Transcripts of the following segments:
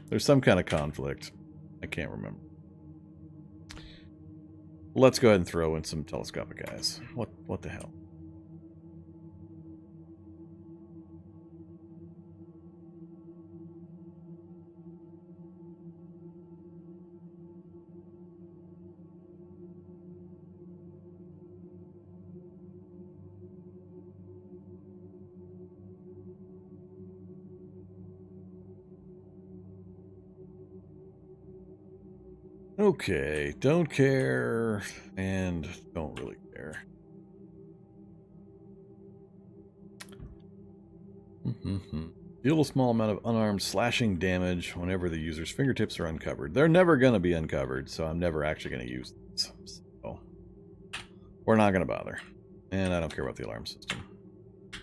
There's some kind of conflict. I can't remember. Let's go ahead and throw in some telescopic eyes. What the hell? Okay, don't care and don't really care. Deal a small amount of unarmed slashing damage whenever the user's fingertips are uncovered. They're never going to be uncovered, so I'm never actually going to use these. So we're not going to bother. And I don't care about the alarm system.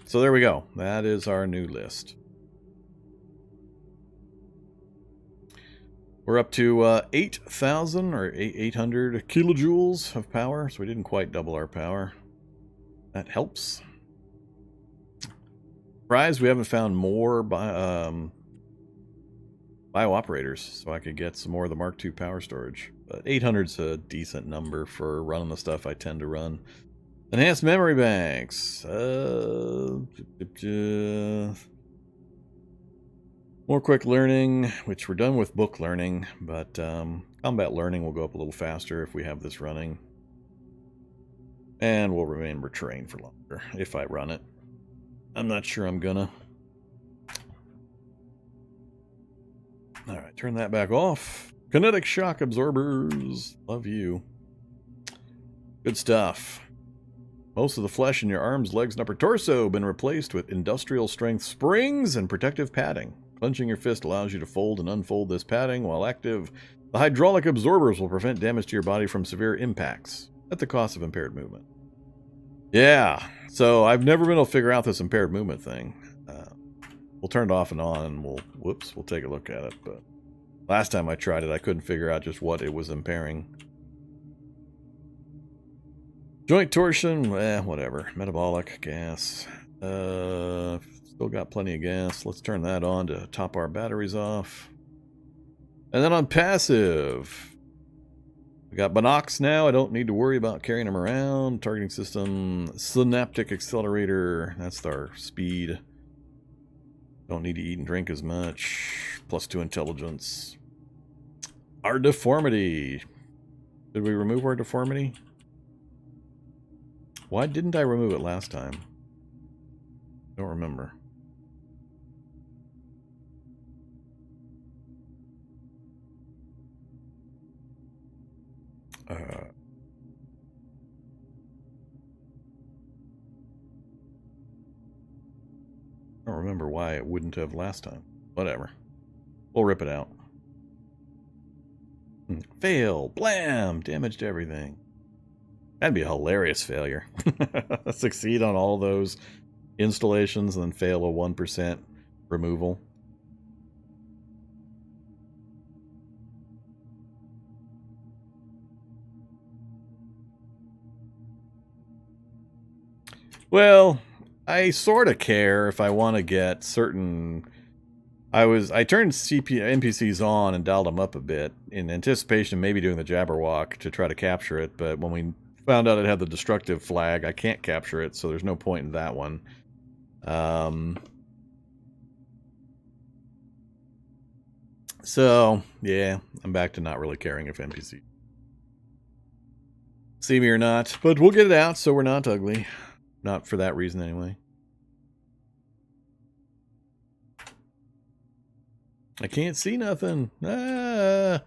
So there we go. That is our new list. We're up to 8,000 or 800 kilojoules of power, so we didn't quite double our power. That helps. Surprised we haven't found more bio-operators, so I could get some more of the Mark II power storage. But 800 is a decent number for running the stuff I tend to run. Enhanced memory banks. More quick learning, which we're done with book learning, but combat learning will go up a little faster if we have this running. And we'll remember terrain for longer if I run it. I'm not sure I'm gonna. Alright, turn that back off. Kinetic shock absorbers. Love you. Good stuff. Most of the flesh in your arms, legs, and upper torso have been replaced with industrial strength springs and protective padding. Clenching your fist allows you to fold and unfold this padding while active. The hydraulic absorbers will prevent damage to your body from severe impacts at the cost of impaired movement. Yeah, so I've never been able to figure out this impaired movement thing. We'll turn it off and on, and we'll take a look at it. But last time I tried it, I couldn't figure out just what it was impairing. Joint torsion, whatever. Metabolic gas. Still got plenty of gas. Let's turn that on to top our batteries off. And then on passive, we got Binocs now. I don't need to worry about carrying them around. Targeting system, synaptic accelerator. That's our speed. Don't need to eat and drink as much. +2 intelligence. Our deformity. Did we remove our deformity? Why didn't I remove it last time? Don't remember. I don't remember why it wouldn't have last time. Whatever. We'll rip it out. Fail. Blam. Damage to everything. That'd be a hilarious failure. Succeed on all those installations and then fail a 1% removal. Well, I sort of care if I want to get certain. I turned NPCs on and dialed them up a bit in anticipation of maybe doing the Jabberwock to try to capture it, but when we found out it had the destructive flag, I can't capture it, so there's no point in that one. So, yeah, I'm back to not really caring if NPCs see me or not, but we'll get it out so we're not ugly. Not for that reason, anyway. I can't see nothing. Ah.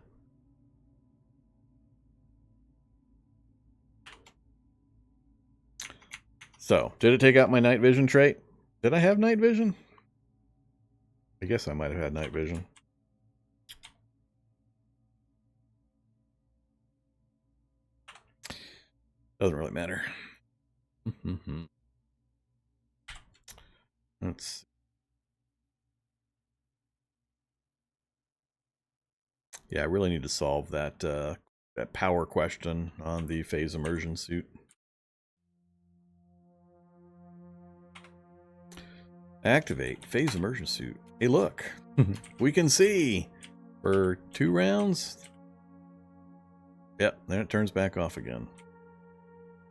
So, did it take out my night vision trait? Did I have night vision? I guess I might have had night vision. Doesn't really matter. Let's see. Yeah, I really need to solve that that power question on the phase immersion suit. Activate phase immersion suit. Hey, look, we can see. for 2 rounds. Yep, then it turns back off again.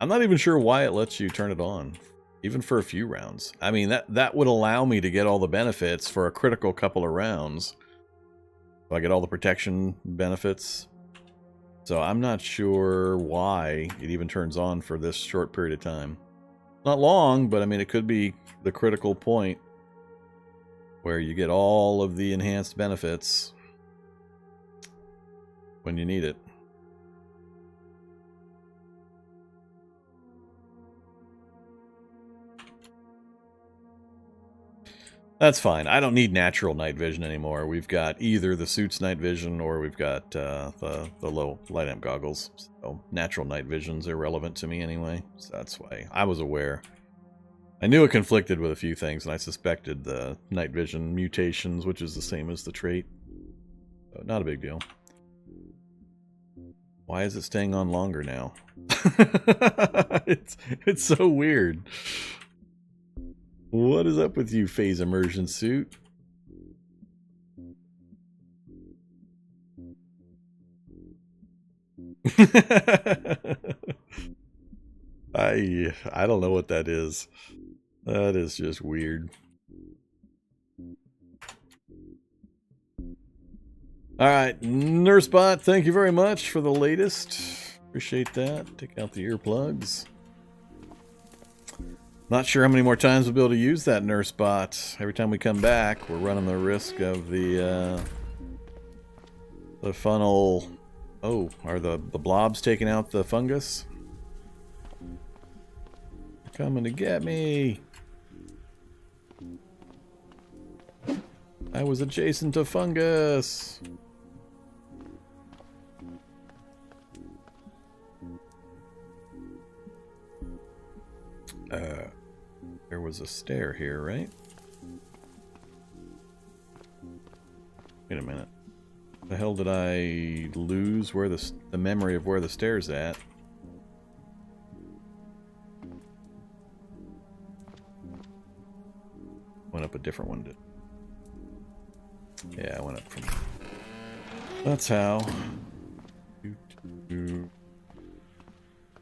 I'm not even sure why it lets you turn it on, even for a few rounds. I mean, that would allow me to get all the benefits for a critical couple of rounds. So I get all the protection benefits. So I'm not sure why it even turns on for this short period of time. Not long, but I mean, it could be the critical point where you get all of the enhanced benefits when you need it. That's fine. I don't need natural night vision anymore. We've got either the suit's night vision or we've got the low light amp goggles. So natural night vision's irrelevant to me anyway. So that's why I was aware. I knew it conflicted with a few things, and I suspected the night vision mutations, which is the same as the trait. So not a big deal. Why is it staying on longer now? It's so weird. What is up with you, phase immersion suit? I don't know what that is. That is just weird. Alright, Nursebot, thank you very much for the latest. Appreciate that. Take out the earplugs. Not sure how many more times we'll be able to use that Nursebot. Every time we come back, we're running the risk of the funnel. Oh, are the blobs taking out the fungus? They're coming to get me. I was adjacent to fungus. There was a stair here, right? Wait a minute. The hell did I lose where the memory of where the stair's at? Went up a different one, did. Yeah, I went up from. That's how. Don't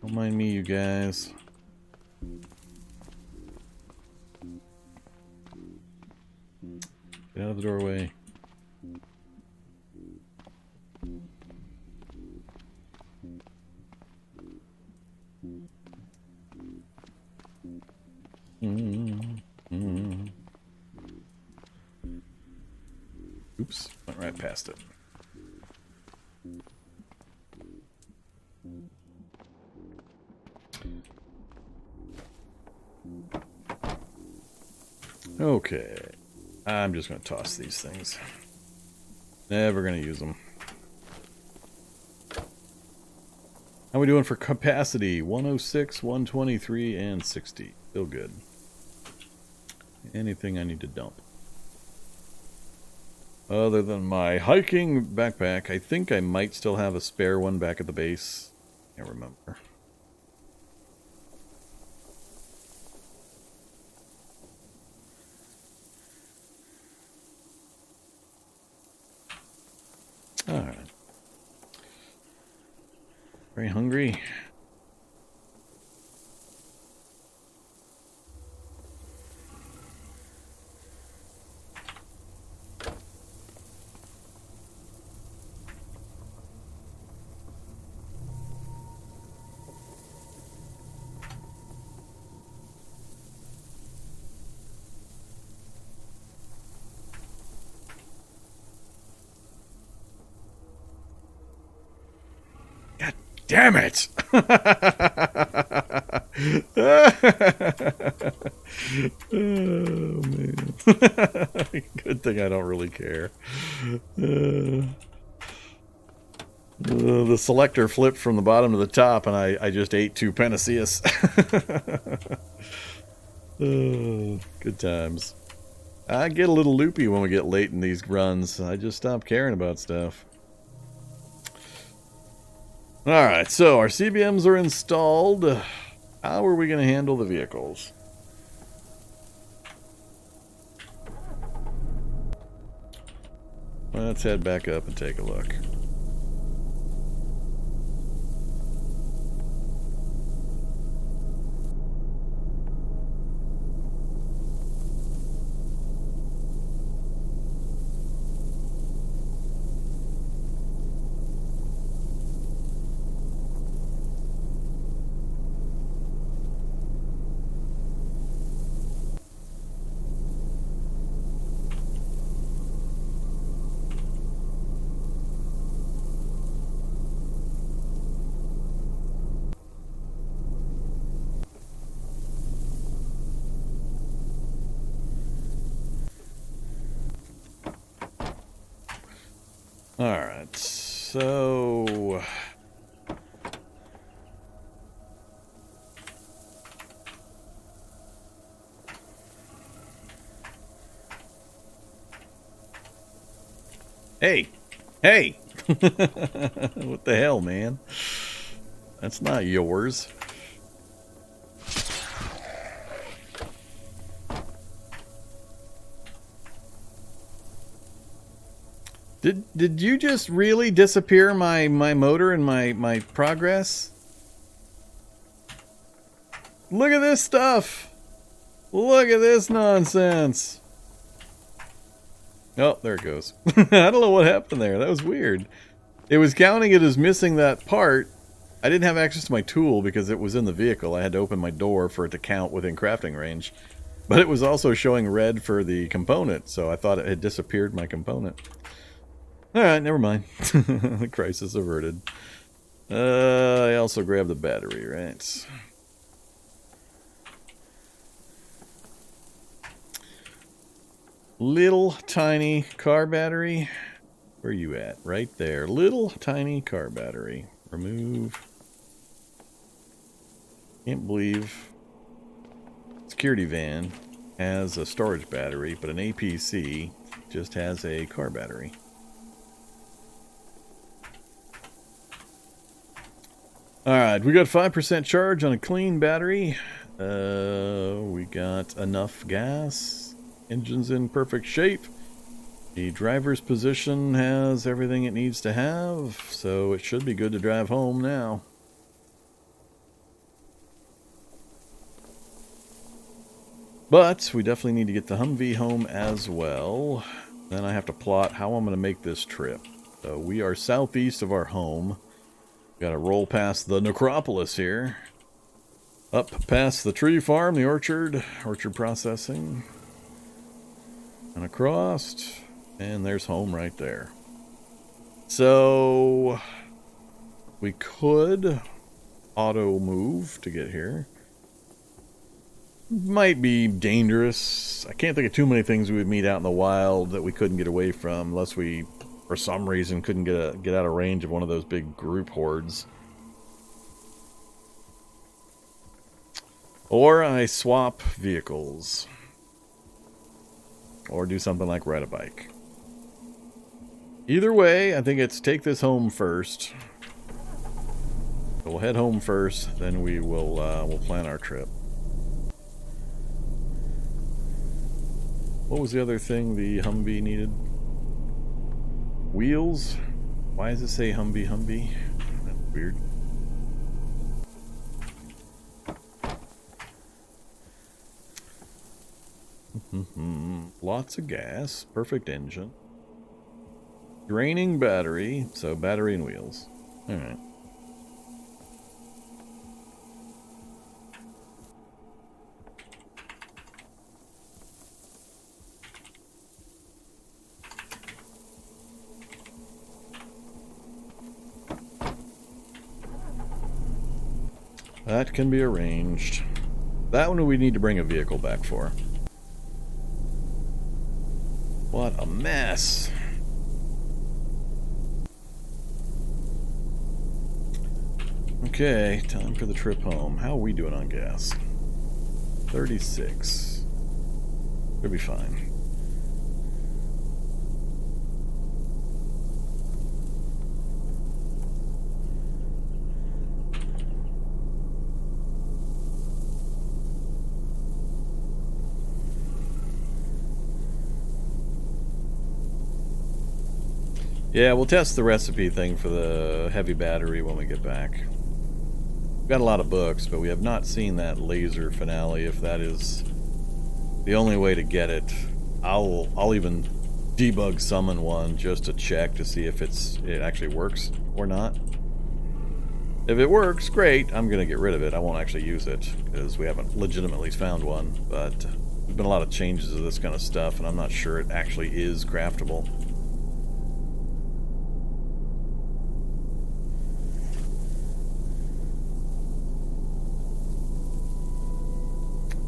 mind me, you guys. Get out of the doorway. Oops, went right past it. Okay. I'm just going to toss these things. Never going to use them. How are we doing for capacity? 106, 123, and 60. Still good. Anything I need to dump? Other than my hiking backpack, I think I might still have a spare one back at the base. Can't remember. Alright. Very hungry. Damn it! Oh, man. Good thing I don't really care. The selector flipped from the bottom to the top, and I just ate 2 Panaceas. Oh, good times. I get a little loopy when we get late in these runs. I just stop caring about stuff. Alright, so our CBMs are installed. How are we going to handle the vehicles? Let's head back up and take a look. Alright, so... Hey! Hey! What the hell, man? That's not yours. Did you just really disappear my motor and my progress? Look at this stuff! Look at this nonsense! Oh, there it goes. I don't know what happened there. That was weird. It was counting it as missing that part. I didn't have access to my tool because it was in the vehicle. I had to open my door for it to count within crafting range. But it was also showing red for the component, so I thought it had disappeared my component. Alright, never mind. The crisis averted. I also grabbed the battery, right? Little tiny car battery. Where are you at? Right there. Little tiny car battery. Remove. Can't believe security van has a storage battery, but an APC just has a car battery. Alright, we got 5% charge on a clean battery. We got enough gas. Engine's in perfect shape. The driver's position has everything it needs to have, so it should be good to drive home now. But we definitely need to get the Humvee home as well. Then I have to plot how I'm going to make this trip. So we are southeast of our home. Got to roll past the necropolis here. Up past the tree farm, the orchard processing. And across. And there's home right there. So we could auto move to get here. Might be dangerous. I can't think of too many things we would meet out in the wild that we couldn't get away from unless we, for some reason, couldn't get out of range of one of those big group hordes. Or I swap vehicles. Or do something like ride a bike. Either way, I think it's take this home first. We'll head home first, then we will we'll plan our trip. What was the other thing the Humvee needed? Wheels? Why does it say Humvee? That's weird. Lots of gas. Perfect engine. Draining battery. So battery and wheels. Alright. That can be arranged. That one we need to bring a vehicle back for. What a mess. Okay, time for the trip home. How are we doing on gas? 36. Should be fine. Yeah, we'll test the recipe thing for the heavy battery when we get back. We've got a lot of books, but we have not seen that laser finale. If that is the only way to get it, I'll even debug summon one just to check to see if it actually works or not. If it works, great. I'm gonna get rid of it. I won't actually use it because we haven't legitimately found one. But there's been a lot of changes to this kind of stuff, and I'm not sure it actually is craftable.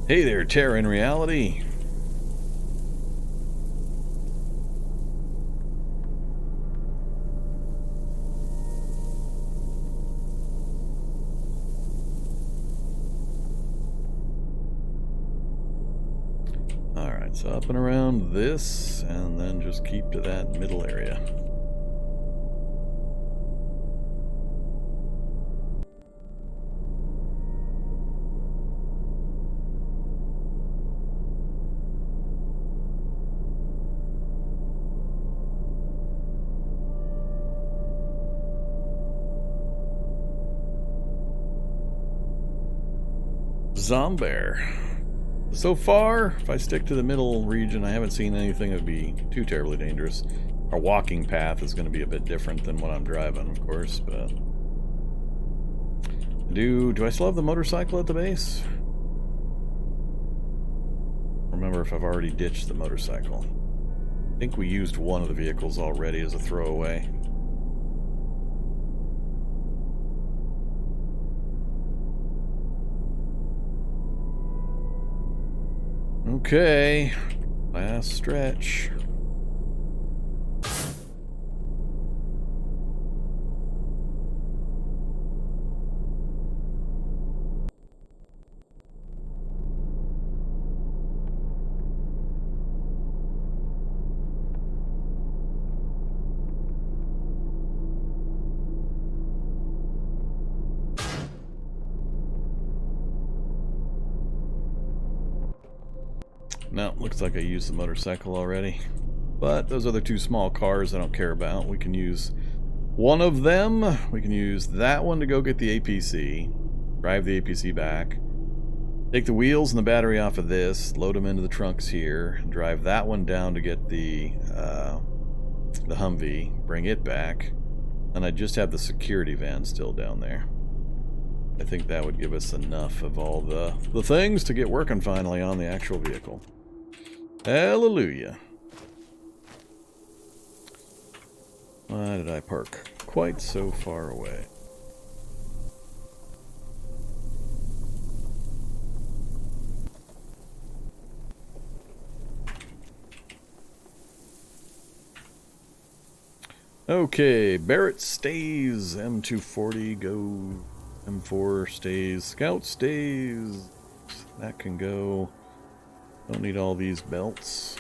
Hey there, Terra in reality. Alright, so up and around this, and then just keep to that middle area. Zombear. So far, if I stick to the middle region, I haven't seen anything that would be too terribly dangerous. Our walking path is going to be a bit different than what I'm driving, of course, but... Do I still have the motorcycle at the base? Remember if I've already ditched the motorcycle. I think we used one of the vehicles already as a throwaway. Okay, last stretch. No, looks like I used the motorcycle already. But those other two small cars I don't care about. We can use one of them. We can use that one to go get the APC. Drive the APC back. Take the wheels and the battery off of this. Load them into the trunks here. Drive that one down to get the Humvee. Bring it back. And I just have the security van still down there. I think that would give us enough of all the things to get working finally on the actual vehicle. Hallelujah. Why did I park quite so far away? Okay, Barrett stays. M240 go. M4 stays. Scout stays. That can go. Don't need all these belts.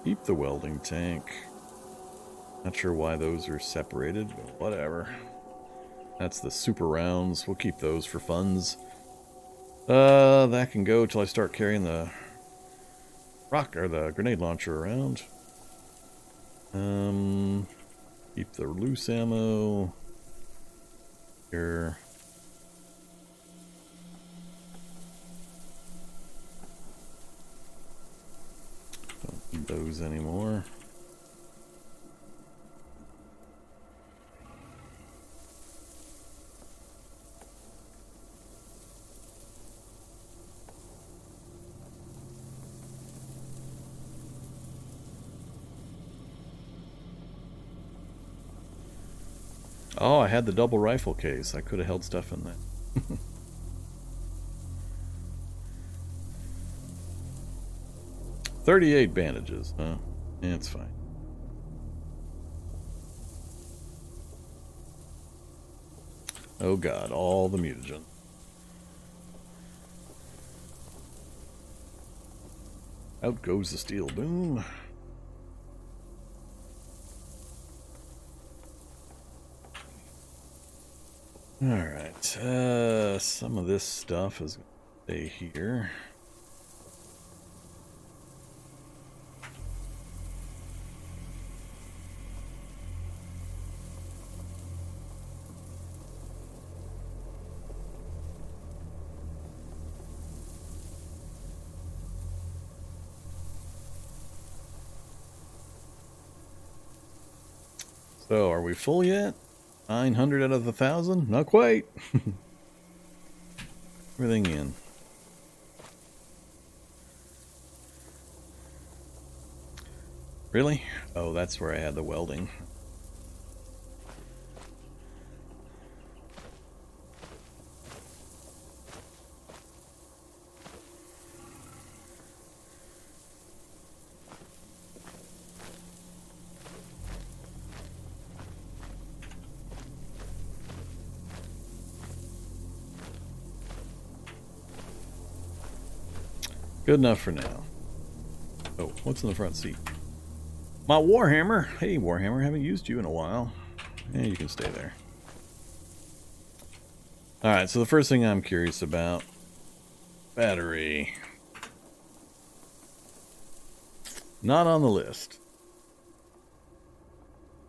Keep the welding tank. Not sure why those are separated, but whatever. That's the super rounds. We'll keep those for funds. That can go till I start carrying the rock or the grenade launcher around. Keep the loose ammo here. Don't need those anymore. Oh, I had the double rifle case. I could have held stuff in that. 38 bandages, huh? Yeah, it's fine. Oh god, all the mutagen. Out goes the steel boom. Alright, some of this stuff is going to stay here. So, are we full yet? 900 out of 1,000? Not quite. Everything in. Really? Oh, that's where I had the welding. Good enough for now. Oh, what's in the front seat? My Warhammer. Hey, Warhammer, haven't used you in a while. Yeah, you can stay there. Alright, so the first thing I'm curious about. Battery. Not on the list.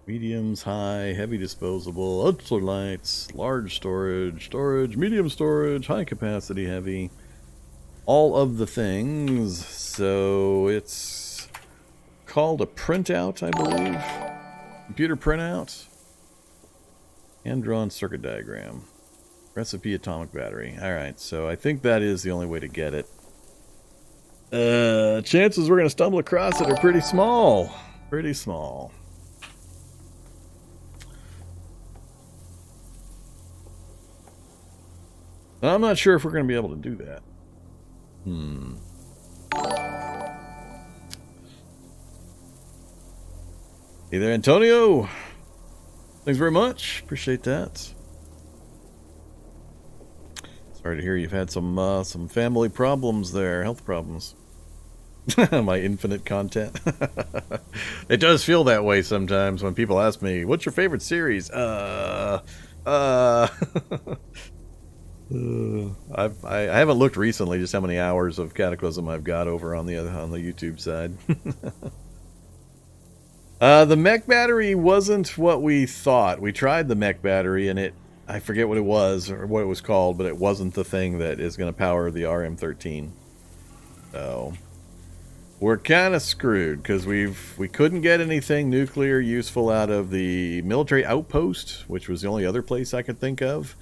Mediums, high, heavy disposable, ultralights, large storage, medium storage, high capacity, heavy. All of the things. So it's called a printout, I believe. Computer printout. Hand-drawn circuit diagram. Recipe atomic battery. Alright, so I think that is the only way to get it. Chances we're going to stumble across it are pretty small. Pretty small. And I'm not sure if we're going to be able to do that. Hey there, Antonio. Thanks very much. Appreciate that. Sorry to hear you've had some family problems there, health problems. My infinite content. It does feel that way sometimes when people ask me, "What's your favorite series?" I haven't looked recently just how many hours of Cataclysm I've got over on the YouTube side. The mech battery wasn't what we thought. We tried the mech battery and I forget what it was or what it was called, but it wasn't the thing that is going to power the RM13. So we're kind of screwed because we couldn't get anything nuclear useful out of the military outpost, which was the only other place I could think of.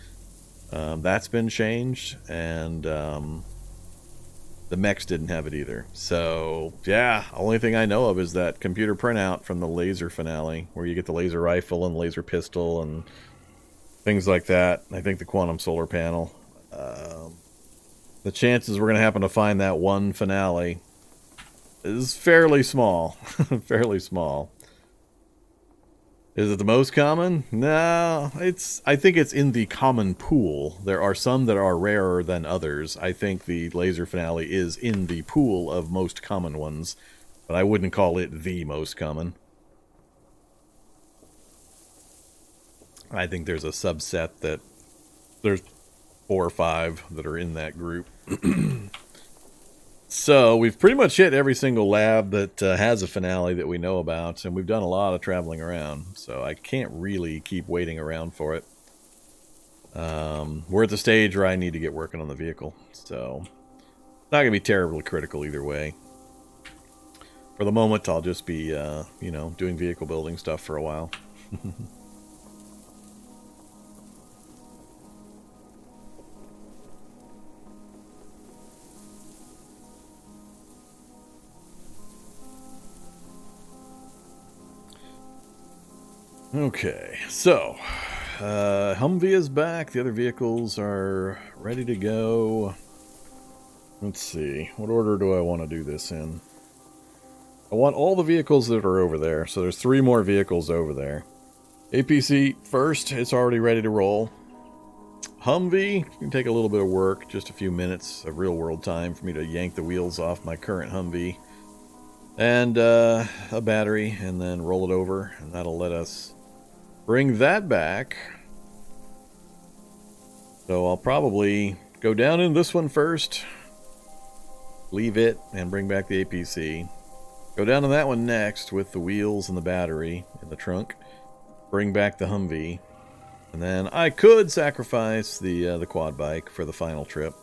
That's been changed, and the mechs didn't have it either. So, yeah, only thing I know of is that computer printout from the laser finale, where you get the laser rifle and laser pistol and things like that. I think the quantum solar panel. The chances we're going to happen to find that one finale is fairly small. Fairly small. Is it the most common? No, I think it's in the common pool. There are some that are rarer than others. I think the laser finale is in the pool of most common ones, but I wouldn't call it the most common. I think there's a subset that there's 4 or 5 that are in that group. So we've pretty much hit every single lab that has a finale that we know about, and we've done a lot of traveling around, so I can't really keep waiting around for it. We're at the stage where I need to get working on the vehicle, so it's not going to be terribly critical either way. For the moment, I'll just be, you know, doing vehicle building stuff for a while. Okay, so Humvee is back. The other vehicles are ready to go. Let's see, what order do I want to do this in? I want all the vehicles that are over there, so there's 3 more vehicles over there. APC first, it's already ready to roll. Humvee can take a little bit of work, just a few minutes of real world time for me to yank the wheels off my current Humvee. And a battery, and then roll it over, and that'll let us bring that back. So I'll probably go down in this one first, leave it, and bring back the APC. Go down to that one next with the wheels and the battery in the trunk. Bring back the Humvee. And then I could sacrifice the quad bike for the final trip.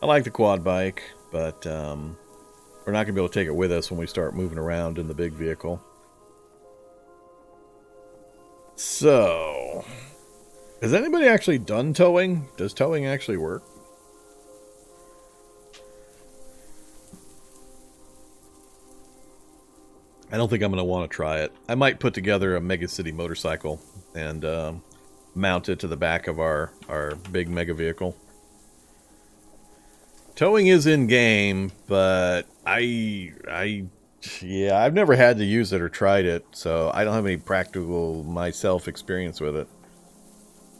I like the quad bike, but we're not going to be able to take it with us when we start moving around in the big vehicle. So, has anybody actually done towing? Does towing actually work? I don't think I'm going to want to try it. I might put together a Mega City motorcycle and mount it to the back of our big mega vehicle. Towing is in game, but yeah, I've never had to use it or tried it, so I don't have any practical myself experience with it.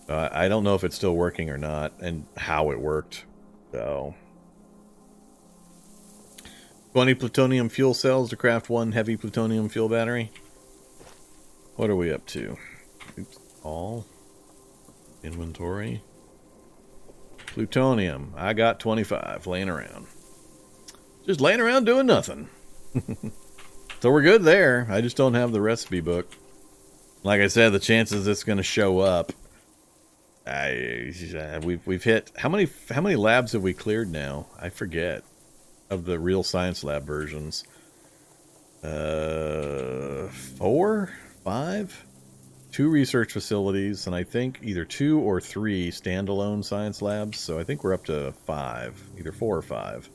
I don't know if it's still working or not, and how it worked. So, 20 plutonium fuel cells to craft 1 heavy plutonium fuel battery. What are we up to? Oops, all inventory. Plutonium. I got 25 laying around. Just laying around doing nothing. So we're good there. I just don't have the recipe book. Like I said, the chances it's going to show up. We've hit how many labs have we cleared now? I forget. Of the real science lab versions. 4? 5? 2 research facilities, and I think either 2 or 3 standalone science labs. So I think we're up to 5, either 4 or 5.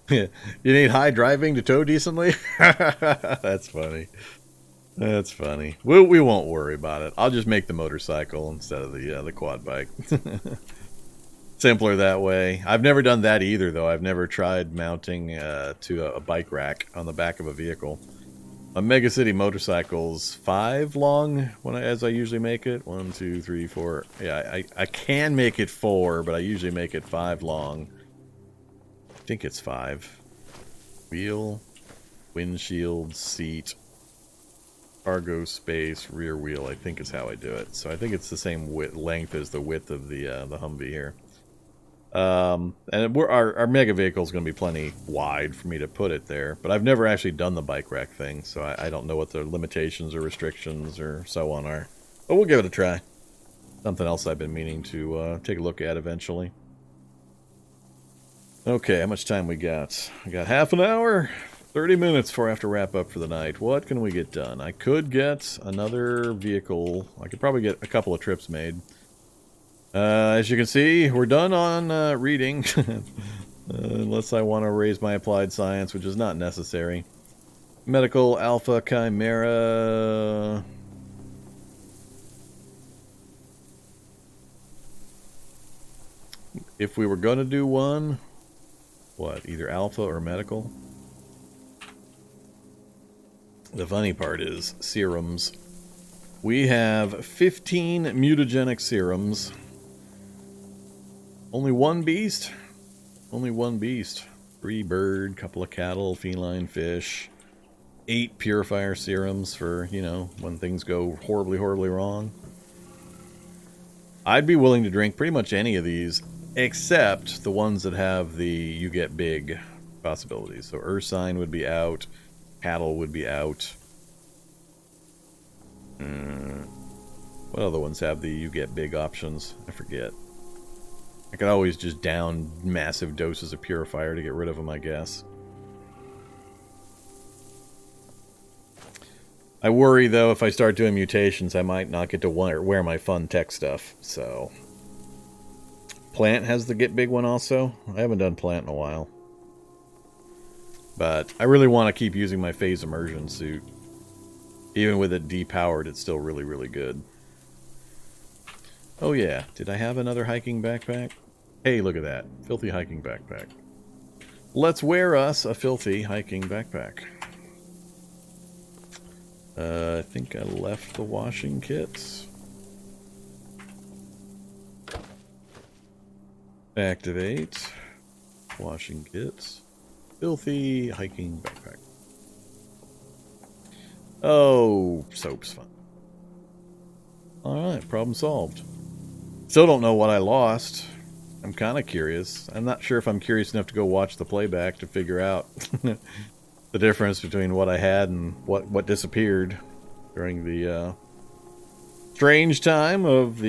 You need high driving to tow decently? That's funny. That's funny. We won't worry about it. I'll just make the motorcycle instead of the quad bike. Simpler that way. I've never done that either, though. I've never tried mounting to a bike rack on the back of a vehicle. A Mega City motorcycle's 5 long as I usually make it. 1, 2, 3, 4. Yeah, I can make it 4, but I usually make it 5 long. I think it's 5. Wheel, windshield, seat, cargo space, rear wheel, I think is how I do it. So I think it's the same length as the width of the Humvee here. And our mega vehicle is going to be plenty wide for me to put it there. But I've never actually done the bike rack thing, so I don't know what the limitations or restrictions or so on are. But we'll give it a try. Something else I've been meaning to take a look at eventually. Okay, how much time we got? We got half an hour, 30 minutes before I have to wrap up for the night. What can we get done? I could get another vehicle. I could probably get a couple of trips made. As you can see, we're done on reading. Unless I want to raise my applied science, which is not necessary. Medical Alpha Chimera. If we were going to do one... What, either alpha or medical? The funny part is serums. We have 15 mutagenic serums. Only one beast? Only one beast. 3 bird, couple of cattle, feline, fish. 8 purifier serums for, you know, when things go horribly, horribly wrong. I'd be willing to drink pretty much any of these, except the ones that have the you get big possibilities. So Ursine would be out. Cattle would be out. What other ones have the you get big options? I forget. I could always just down massive doses of purifier to get rid of them, I guess. I worry, though, if I start doing mutations, I might not get to wear my fun tech stuff, so... Plant has the get big one also. I haven't done plant in a while. But I really want to keep using my phase immersion suit. Even with it depowered, it's still really, really good. Oh yeah, did I have another hiking backpack? Hey, look at that. Filthy hiking backpack. Let's wear us a filthy hiking backpack. I think I left the washing kits. Activate. Washing kits. Filthy hiking backpack. Oh, soap's fun. Alright, problem solved. Still don't know what I lost. I'm kind of curious. I'm not sure if I'm curious enough to go watch the playback to figure out the difference between what I had and what disappeared during the strange time of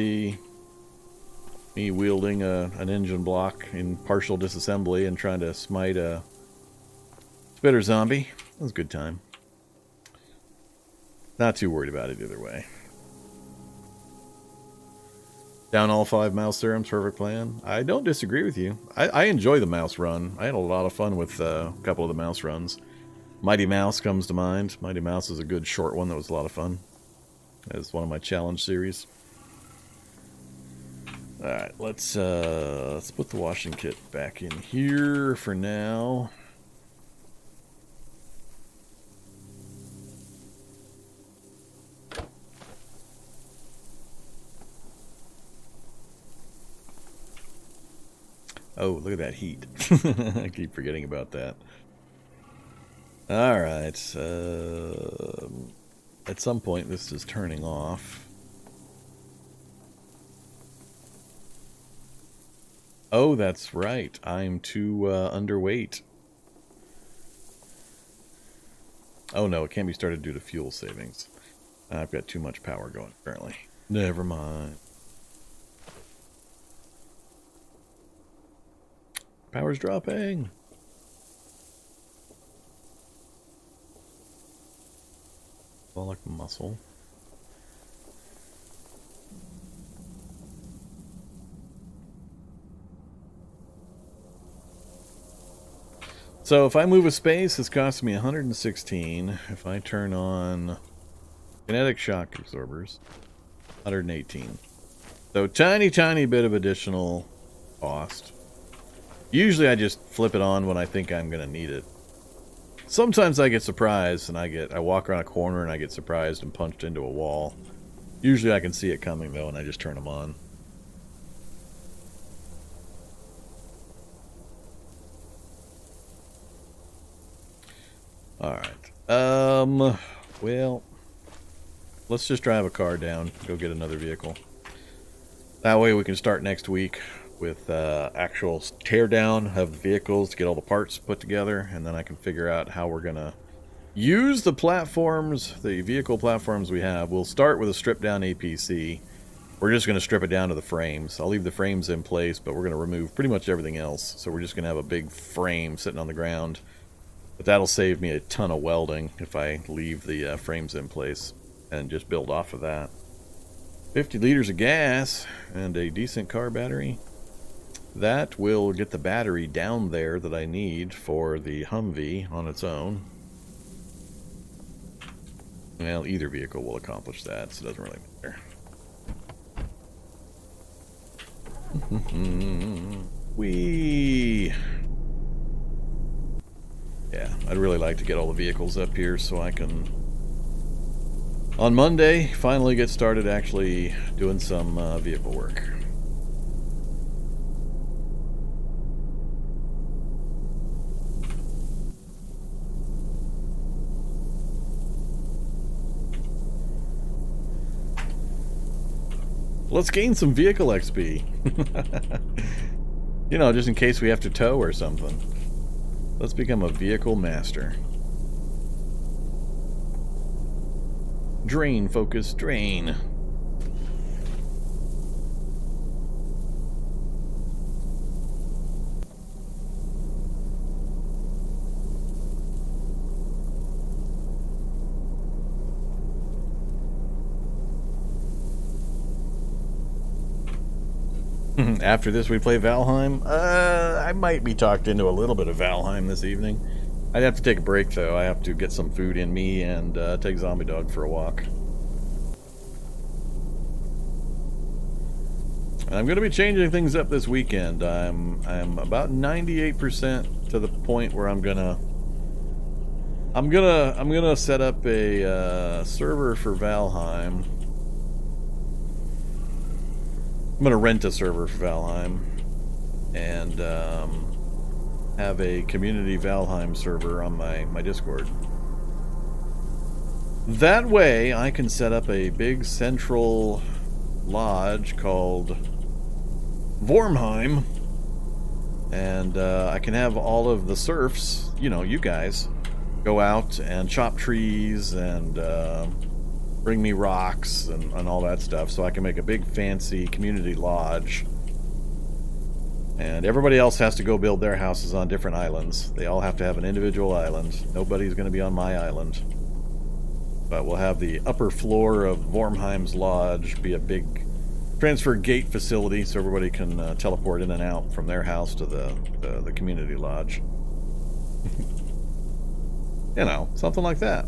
me wielding an engine block in partial disassembly and trying to smite a Spitter zombie. That was a good time. Not too worried about it either way. Down all 5 mouse serums, perfect plan. I don't disagree with you. I enjoy the mouse run. I had a lot of fun with a couple of the mouse runs. Mighty Mouse comes to mind. Mighty Mouse is a good short one that was a lot of fun. It's one of my challenge series. Alright, let's put the washing kit back in here for now. Oh, look at that heat. I keep forgetting about that. Alright, at some point this is turning off. Oh, that's right. I'm too underweight. Oh no, it can't be started due to fuel savings. I've got too much power going currently. Never mind. Power's dropping. Like muscle. So if I move a space, it's costing me 116. If I turn on kinetic shock absorbers, 118. So tiny bit of additional cost. Usually I just flip it on when I think I'm going to need it. Sometimes I get surprised and I walk around a corner and I get surprised and punched into a wall. Usually I can see it coming though and I just turn them on. Alright. Well, let's just drive a car down, go get another vehicle. That way we can start next week with actual teardown of vehicles to get all the parts put together, and then I can figure out how we're gonna use the platforms, the vehicle platforms we have. We'll start with a stripped down APC. We're just gonna strip it down to the frames. I'll leave the frames in place, but we're gonna remove pretty much everything else. So we're just gonna have a big frame sitting on the ground. But that'll save me a ton of welding if I leave the frames in place and just build off of that. 50 liters of gas and a decent car battery. That will get the battery down there that I need for the Humvee on its own. Well, either vehicle will accomplish that, so it doesn't really matter. Whee! Yeah, I'd really like to get all the vehicles up here so I can, on Monday, finally get started actually doing some vehicle work. Let's gain some vehicle XP. You know, just in case we have to tow or something. Let's become a vehicle master. Drain, focus, drain. After this we play Valheim. I might be talked into a little bit of Valheim this evening. I'd have to take a break though. I have to get some food in me and take Zombie Dog for a walk. And I'm going to be changing things up this weekend. I'm about 98% to the point where I'm gonna set up a server for Valheim. I'm going to rent a server for Valheim and have a community Valheim server on my Discord. That way I can set up a big central lodge called Vormheim, and I can have all of the serfs, you know, you guys, go out and chop trees and bring me rocks and all that stuff, so I can make a big fancy community lodge And everybody else has to go build their houses on different islands. They all have to have an individual island. Nobody's going to be on my island. But we'll have the upper floor of Vormheim's Lodge be a big transfer gate facility so everybody can teleport in and out from their house to the community lodge. You know, something like that.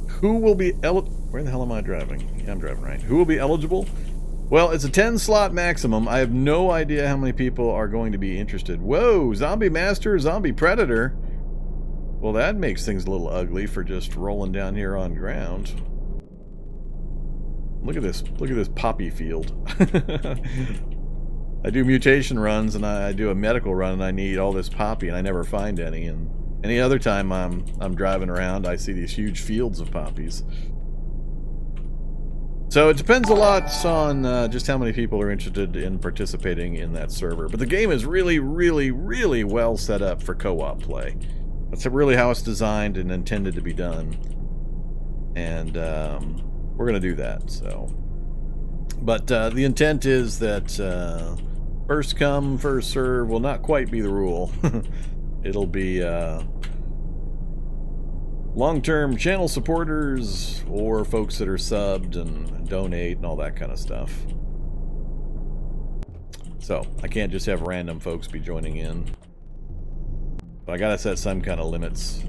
Who will be where the hell am I driving? Yeah, I'm driving right. Who will be eligible? Well, it's a 10-slot maximum. I have no idea how many people are going to be interested. Whoa, Zombie Master, Zombie Predator. Well, that makes things a little ugly for just rolling down here on ground. Look at this poppy field. I do mutation runs and I do a medical run and I need all this poppy and I never find any. And any other time I'm driving around, I see these huge fields of poppies. So it depends a lot on just how many people are interested in participating in that server. But the game is really, really, really well set up for co-op play. That's really how it's designed and intended to be done. And we're going to do that. So, but the intent is that first come, first serve will not quite be the rule. It'll be long-term channel supporters or folks that are subbed and donate and all that kind of stuff. So I can't just have random folks be joining in. But I gotta set some kind of limits.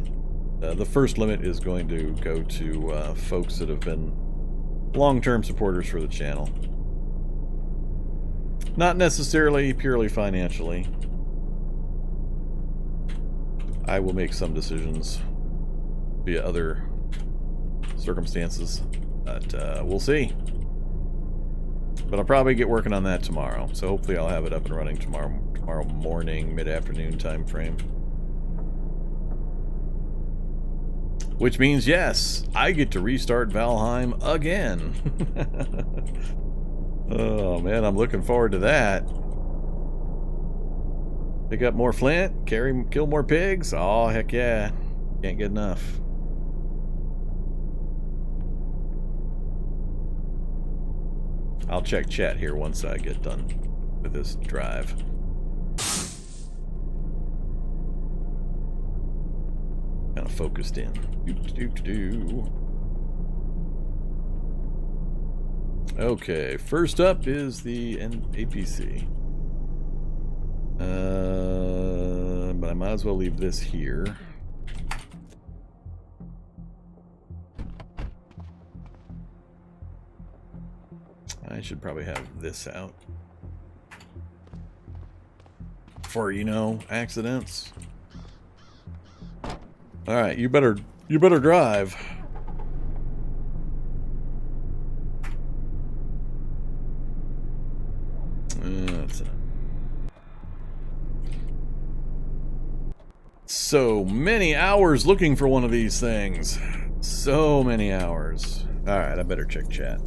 The first limit is going to go to folks that have been long-term supporters for the channel. Not necessarily purely financially. I will make some decisions via other circumstances, but we'll see. But I'll probably get working on that tomorrow, so hopefully I'll have it up and running tomorrow morning, mid-afternoon time frame. Which means, yes, I get to restart Valheim again. Oh man, I'm looking forward to that. Pick up more flint, kill more pigs. Oh heck yeah, can't get enough. I'll check chat here once I get done with this drive. Kind of focused in. Okay, first up is the APC. But I might as well leave this here. I should probably have this out for, you know, accidents. All right, you better drive. That's enough. So many hours looking for one of these things. So many hours. All right, I better check chat.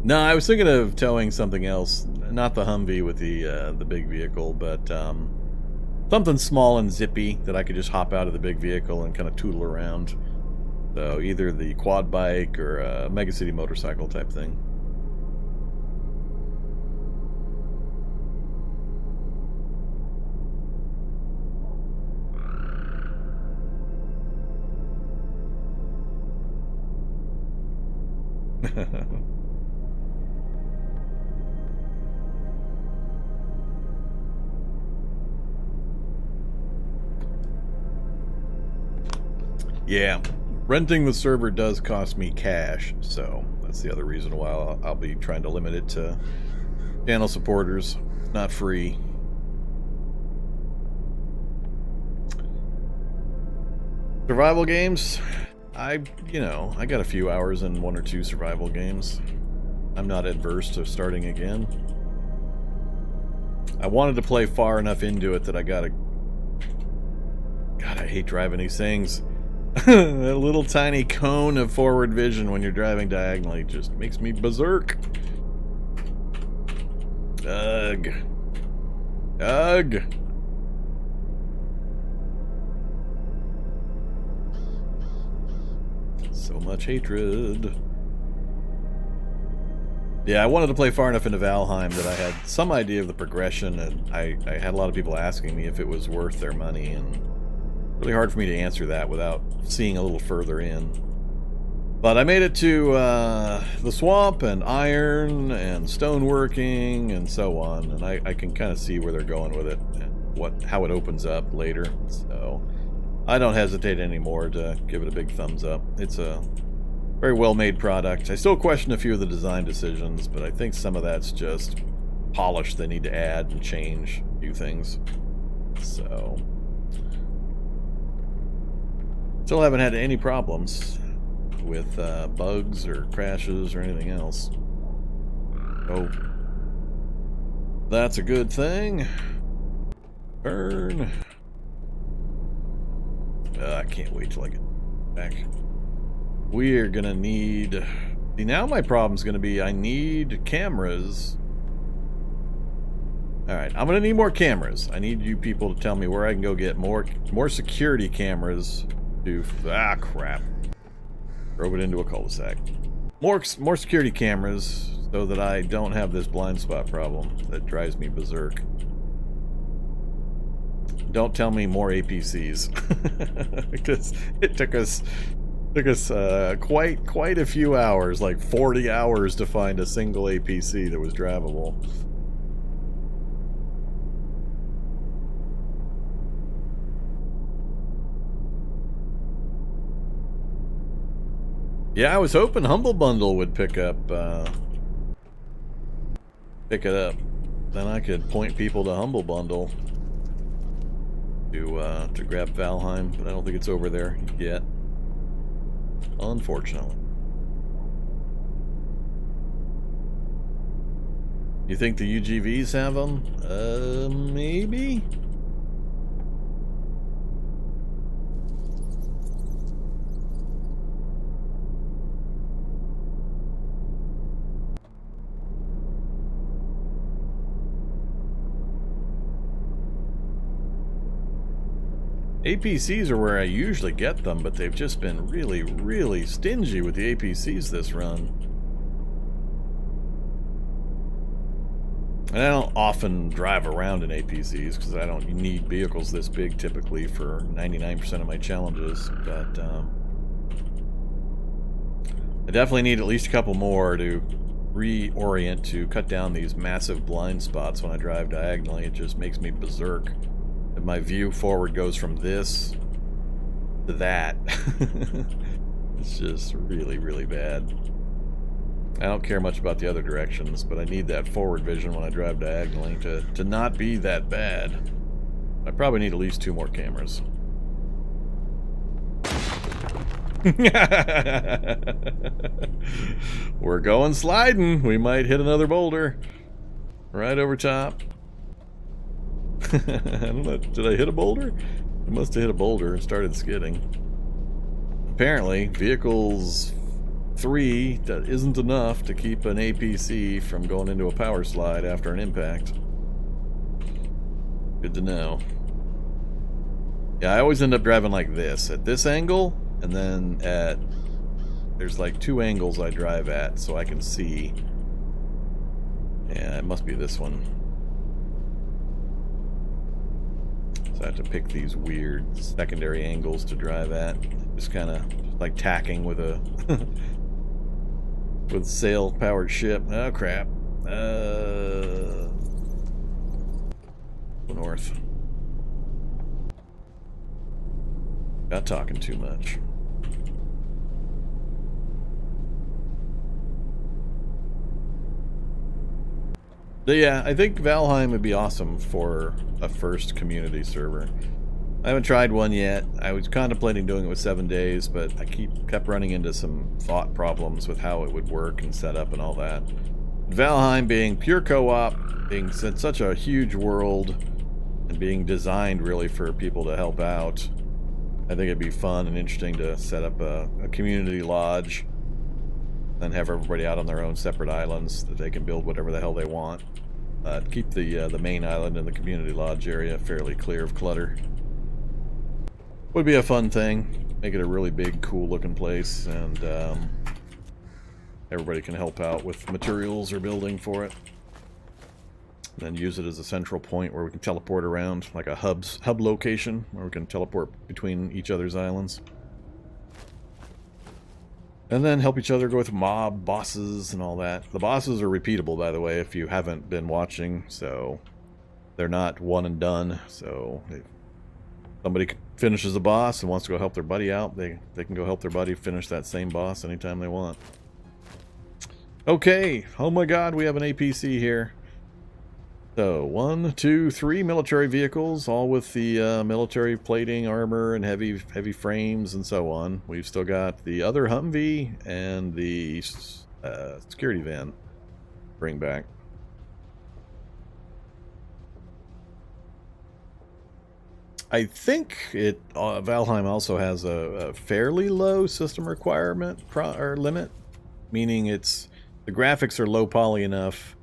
No, I was thinking of towing something else, not the Humvee with the big vehicle, but something small and zippy that I could just hop out of the big vehicle and kind of tootle around. So either the quad bike or a Mega City motorcycle type thing. Yeah, renting the server does cost me cash, so that's the other reason why I'll be trying to limit it to channel supporters. It's not free. Survival games, I got a few hours in 1 or 2 survival games. I'm not adverse to starting again. I wanted to play far enough into it that I gotta... God, I hate driving these things. That little tiny cone of forward vision when you're driving diagonally just makes me berserk. Ugh. Ugh. So much hatred. Yeah, I wanted to play far enough into Valheim that I had some idea of the progression, and I had a lot of people asking me if it was worth their money, and really hard for me to answer that without seeing a little further in. But I made it to the swamp and iron and stoneworking and so on, and I can kind of see where they're going with it and how it opens up later. So I don't hesitate anymore to give it a big thumbs up. It's a very well-made product. I still question a few of the design decisions, but I think some of that's just polish they need to add and change a few things. So still haven't had any problems with bugs or crashes or anything else. Oh, that's a good thing. Burn. I can't wait till I get back. We are gonna need... See, now my problem's gonna be I need cameras. Alright, I'm gonna need more cameras. I need you people to tell me where I can go get more security cameras to... Ah, crap. Drove it into a cul-de-sac. More security cameras so that I don't have this blind spot problem that drives me berserk. Don't tell me more APCs. Because it took us quite a few hours, like 40 hours, to find a single APC that was drivable. Yeah, I was hoping Humble Bundle would pick it up. Then I could point people to Humble Bundle to grab Valheim, but I don't think it's over there yet, unfortunately. You think the UGVs have them? Maybe? APCs are where I usually get them, but they've just been really, really stingy with the APCs this run. And I don't often drive around in APCs because I don't need vehicles this big typically for 99% of my challenges, but I definitely need at least a couple more to reorient to cut down these massive blind spots when I drive diagonally. It just makes me berserk. And my view forward goes from this to that. It's just really, really bad. I don't care much about the other directions, but I need that forward vision when I drive diagonally to not be that bad. I probably need at least 2 more cameras. We're going sliding. We might hit another boulder. Right over top. I don't know. Did I hit a boulder? I must have hit a boulder and started skidding. Apparently, vehicles 3, that isn't enough to keep an APC from going into a power slide after an impact. Good to know. Yeah, I always end up driving like this. At this angle, and then at... There's like 2 angles I drive at, so I can see. Yeah, it must be this one. So I have to pick these weird secondary angles to drive at. Just kind of like tacking with a with sail-powered ship. Oh crap! North. Not talking too much. But yeah, I think Valheim would be awesome for a first community server. I haven't tried one yet. I was contemplating doing it with 7 days, but I kept running into some thought problems with how it would work and set up and all that. Valheim being pure co-op, being such a huge world, and being designed really for people to help out, I think it'd be fun and interesting to set up a community lodge and have everybody out on their own separate islands that they can build whatever the hell they want. Keep the main island and the community lodge area fairly clear of clutter. Would be a fun thing. Make it a really big, cool looking place, and everybody can help out with materials or building for it. Then use it as a central point where we can teleport around, like a hub location where we can teleport between each other's islands. And then help each other go with mob bosses and all that. The bosses are repeatable, by the way, if you haven't been watching, so they're not one and done. So if somebody finishes a boss and wants to go help their buddy out, they can go help their buddy finish that same boss anytime they want. Okay, oh my god, we have an APC here. So, 1, 2, 3 military vehicles, all with the military plating, armor, and heavy frames, and so on. We've still got the other Humvee and the security van. Bring back. I think Valheim also has a fairly low system requirement or limit, meaning the graphics are low poly enough.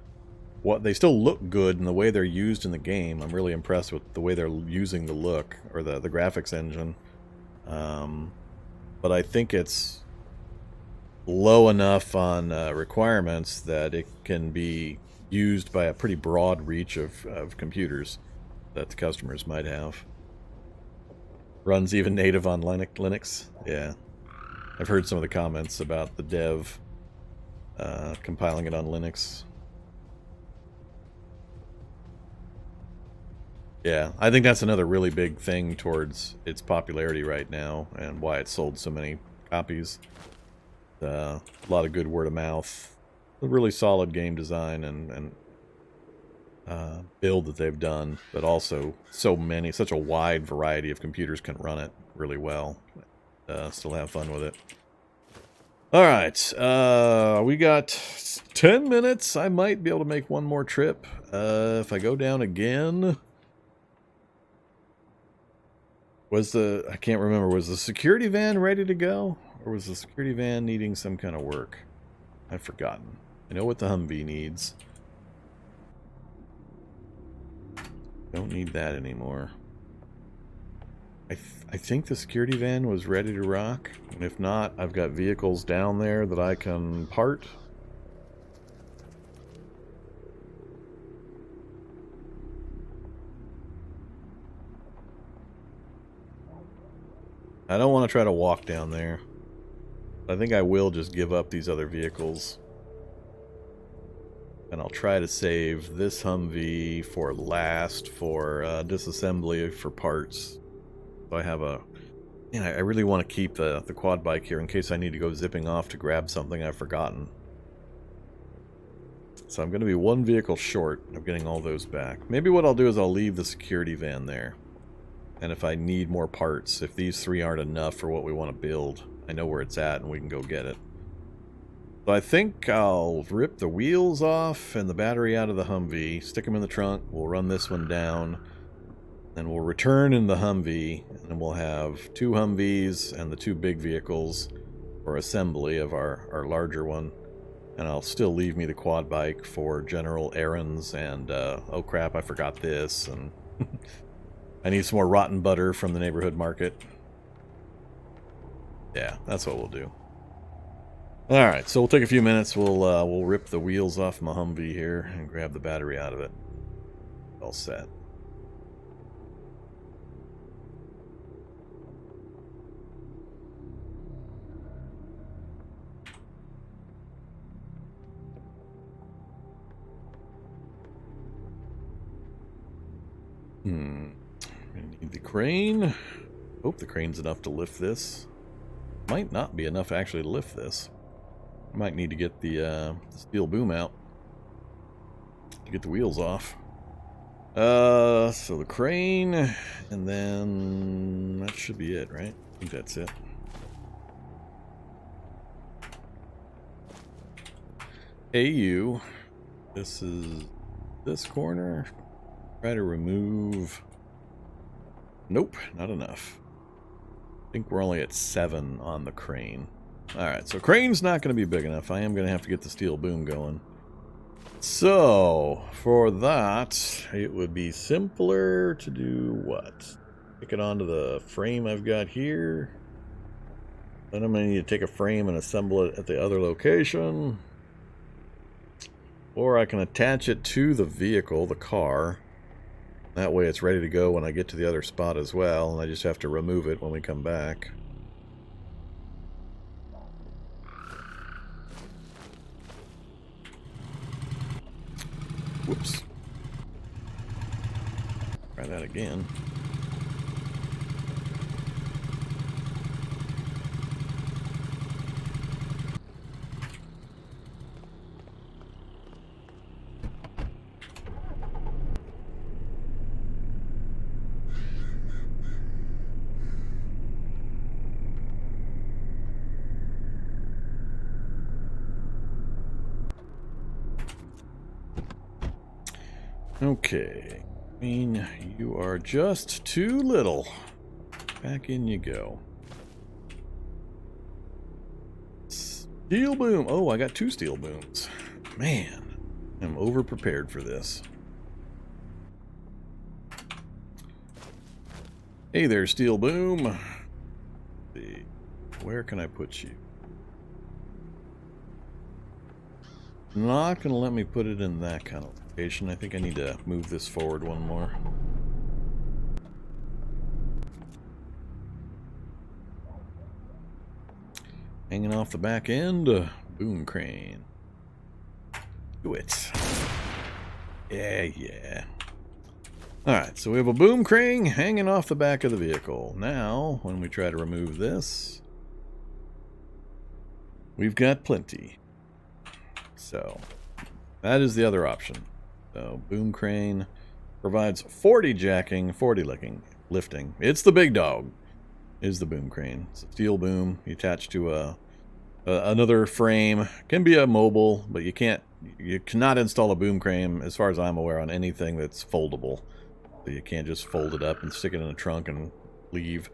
They still look good in the way they're used in the game. I'm really impressed with the way they're using the look, or the graphics engine. But I think it's low enough on requirements that it can be used by a pretty broad reach of computers that the customers might have. Runs even native on Linux. Yeah. I've heard some of the comments about the dev compiling it on Linux. Yeah, I think that's another really big thing towards its popularity right now and why it sold so many copies. A lot of good word of mouth, a really solid game design and build that they've done, but also such a wide variety of computers can run it really well. Still have fun with it. All right, we got 10 minutes. I might be able to make one more trip. If I go down again... I can't remember, was the security van ready to go? Or was the security van needing some kind of work? I've forgotten. I know what the Humvee needs. Don't need that anymore. I think the security van was ready to rock. And if not, I've got vehicles down there that I can part. I don't want to try to walk down there. I think I will just give up these other vehicles. And I'll try to save this Humvee for last for disassembly for parts. So I have I really want to keep the quad bike here in case I need to go zipping off to grab something I've forgotten. So I'm going to be one vehicle short of getting all those back. Maybe what I'll do is I'll leave the security van there. And if I need more parts, if these 3 aren't enough for what we want to build, I know where it's at and we can go get it. So I think I'll rip the wheels off and the battery out of the Humvee, stick them in the trunk, we'll run this one down, then we'll return in the Humvee, and then we'll have 2 Humvees and the 2 big vehicles for assembly of our larger one. And I'll still leave me the quad bike for general errands and, oh crap, I forgot this, and... I need some more rotten butter from the neighborhood market. Yeah, that's what we'll do. Alright, so we'll take a few minutes. We'll rip the wheels off my Humvee here and grab the battery out of it. All set. I need the crane. Hope the crane's enough to lift this. Might not be enough actually to lift this. Might need to get the steel boom out to get the wheels off. So the crane, and then that should be it, right? I think that's it. AU. This is this corner. Try to remove. Nope, not enough. I think we're only at 7 on the crane. Alright, so crane's not going to be big enough. I am going to have to get the steel boom going. So, for that, it would be simpler to do what? Stick it onto the frame I've got here. Then I'm going to need to take a frame and assemble it at the other location. Or I can attach it to the vehicle, the car. That way it's ready to go when I get to the other spot as well, and I just have to remove it when we come back. Whoops. Try that again. Okay. I mean, you are just too little. Back in you go. Steel boom. Oh, I got 2 steel booms. Man, I'm over-prepared for this. Hey there, steel boom. Let's see. Where can I put you? Not going to let me put it in that kind of location. I think I need to move this forward one more. Hanging off the back end, boom crane. Do it. Yeah. Alright, so we have a boom crane hanging off the back of the vehicle. Now, when we try to remove this, we've got plenty. So, that is the other option. So, boom crane provides 40 jacking, 40 lifting. It's the big dog, is the boom crane. It's a steel boom. You attach to another frame. Can be a mobile, but you cannot install a boom crane, as far as I'm aware, on anything that's foldable. So you can't just fold it up and stick it in a trunk and leave.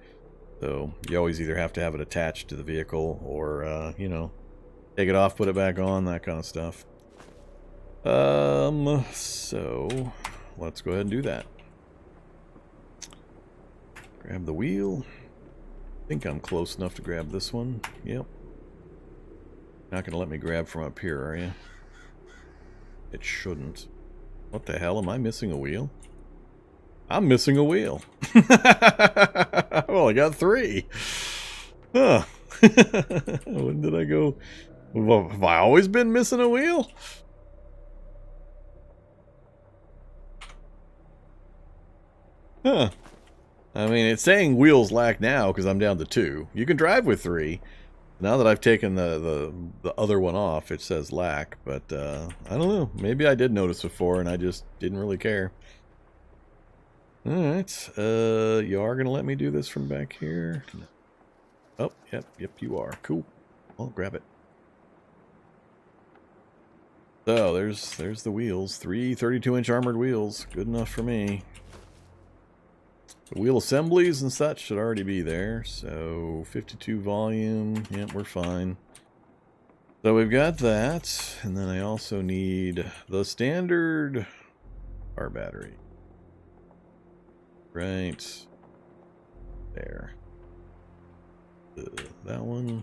So you always either have to have it attached to the vehicle or, you know, take it off, put it back on, that kind of stuff. So let's go ahead and do that. Grab the wheel. I think I'm close enough to grab this one. Yep. Not going to let me grab from up here, are you? It shouldn't. What the hell? Am I missing a wheel? I'm missing a wheel. I've only got 3. Huh. When did I go? Well, have I always been missing a wheel? Huh. I mean, it's saying wheels lack now because I'm down to 2. You can drive with 3. Now that I've taken the other one off, it says lack, but I don't know. Maybe I did notice before and I just didn't really care. Alright, you are going to let me do this from back here? Oh, yep, you are. Cool. I'll grab it. So, there's the wheels. 3 32-inch armored wheels. Good enough for me. The wheel assemblies and such should already be there. So, 52 volume. Yep, we're fine. So, we've got that. And then I also need the standard car battery. Right there. That one.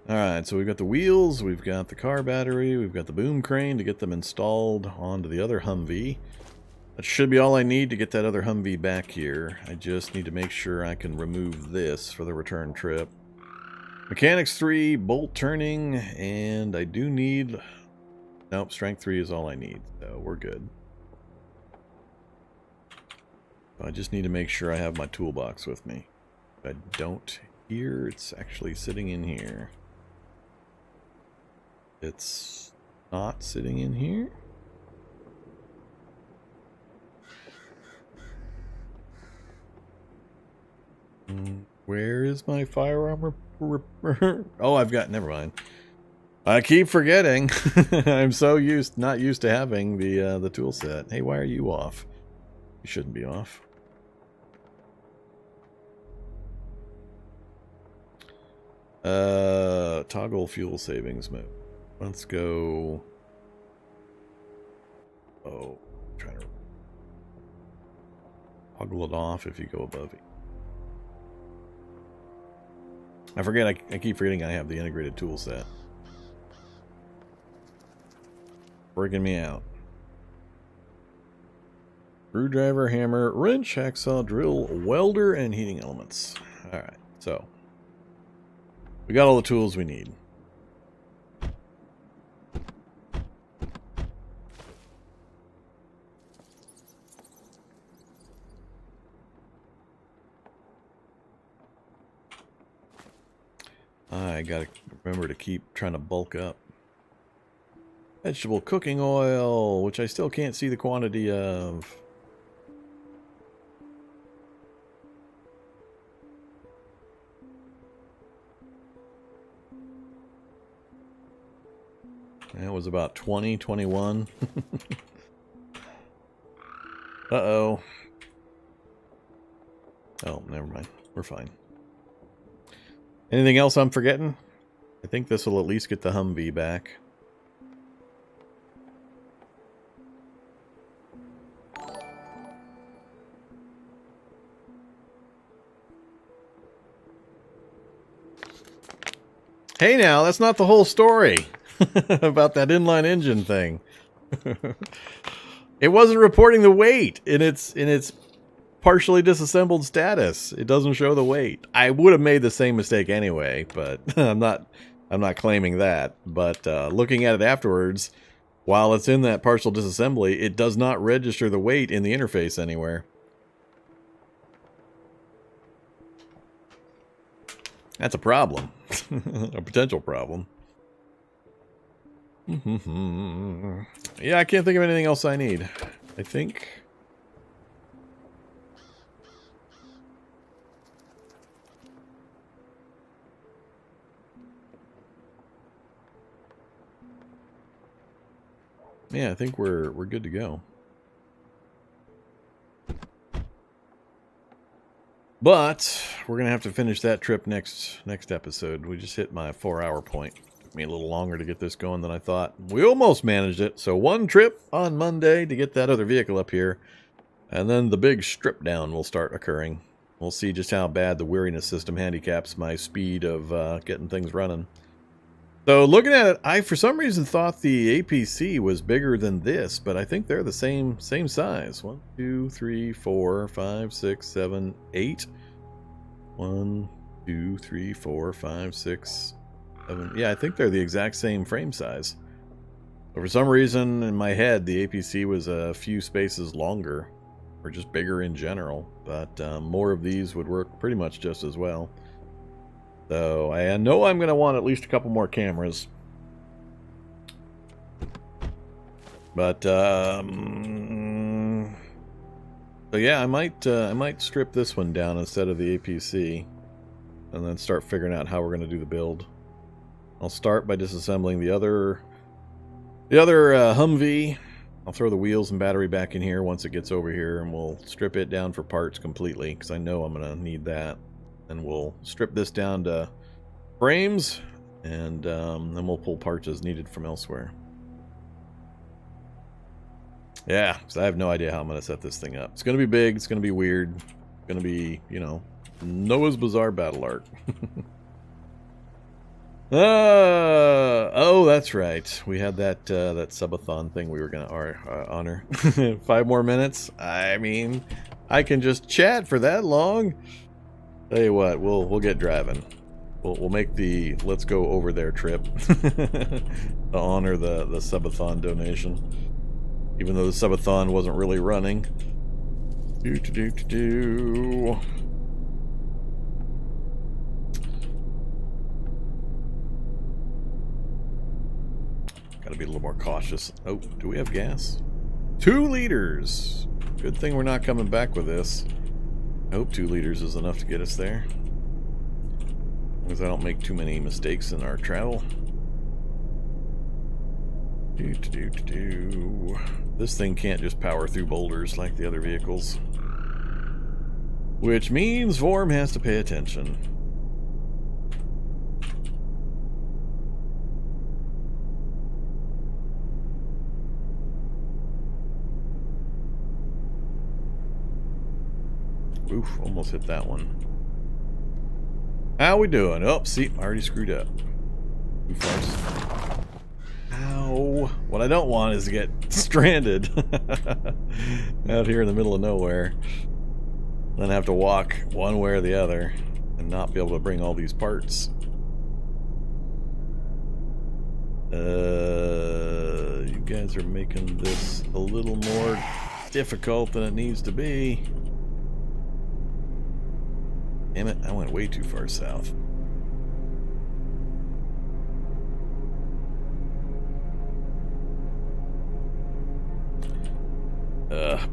Alright, so we've got the wheels, we've got the car battery, we've got the boom crane to get them installed onto the other Humvee. That should be all I need to get that other Humvee back here. I just need to make sure I can remove this for the return trip. Mechanics 3, bolt turning, and I do need... Nope, strength 3 is all I need, so we're good. I just need to make sure I have my toolbox with me. If I don't here, it's actually sitting in here. It's not sitting in here? Where is my firearm? Oh, I've got... Never mind. I keep forgetting. I'm so not used to having the tool set. Hey, why are you off? You shouldn't be off. Toggle fuel savings mode. Let's go. Oh, I'm trying to toggle it off if you go above it. I forget, I keep forgetting I have the integrated tool set. Freaking me out. Screwdriver, hammer, wrench, hacksaw, drill, welder, and heating elements. Alright, so. We got all the tools we need. I gotta remember to keep trying to bulk up. Vegetable cooking oil, which I still can't see the quantity of. That was about 20, 21. Uh-oh. Oh, never mind. We're fine. Anything else I'm forgetting? I think this will at least get the Humvee back. Hey now, that's not the whole story about that inline engine thing. It wasn't reporting the weight in its partially disassembled status. It doesn't show the weight. I would have made the same mistake anyway, but I'm not claiming that. But looking at it afterwards, while it's in that partial disassembly, it does not register the weight in the interface anywhere. That's a problem. A potential problem. Yeah, I can't think of anything else I need. I think... yeah, I think we're good to go. But we're gonna have to finish that trip next episode. We just hit my 4-hour point. Took me a little longer to get this going than I thought. We almost managed it. So one trip on Monday to get that other vehicle up here, and then the big strip down will start occurring. We'll see just how bad the weariness system handicaps my speed of getting things running. So looking at it, I for some reason thought the APC was bigger than this, but I think they're the same size. 1, 2, 3, 4, 5, 6, 7, 8. 1, 2, 3, 4, 5, 6, 7. Yeah, I think they're the exact same frame size. But for some reason in my head, the APC was a few spaces longer, or just bigger in general. But more of these would work pretty much just as well. So I know I'm going to want at least a couple more cameras. But so yeah, I might strip this one down instead of the APC, and then start figuring out how we're going to do the build. I'll start by disassembling the other Humvee. I'll throw the wheels and battery back in here once it gets over here, and we'll strip it down for parts completely because I know I'm going to need that. And we'll strip this down to frames, and then we'll pull parts as needed from elsewhere. Yeah, so I have no idea how I'm going to set this thing up. It's going to be big, it's going to be weird, it's going to be, you know, Noah's Bizarre Battle-Ark. Oh, that's right. We had that subathon thing we were going to honor. 5 more minutes? I mean, I can just chat for that long. Tell you what, we'll get driving. We'll make the let's go over there trip to honor the subathon donation, even though the subathon wasn't really running. Gotta be a little more cautious. Oh, do we have gas? 2 liters. Good thing we're not coming back with this. I hope 2 liters is enough to get us there. As long as I don't make too many mistakes in our travel. This thing can't just power through boulders like the other vehicles. Which means Vorm has to pay attention. Oof, almost hit that one. How we doing? Oh, see, I already screwed up. Too far. Ow. What I don't want is to get stranded out here in the middle of nowhere. Then have to walk one way or the other and not be able to bring all these parts. You guys are making this a little more difficult than it needs to be. Damn it, I went way too far south.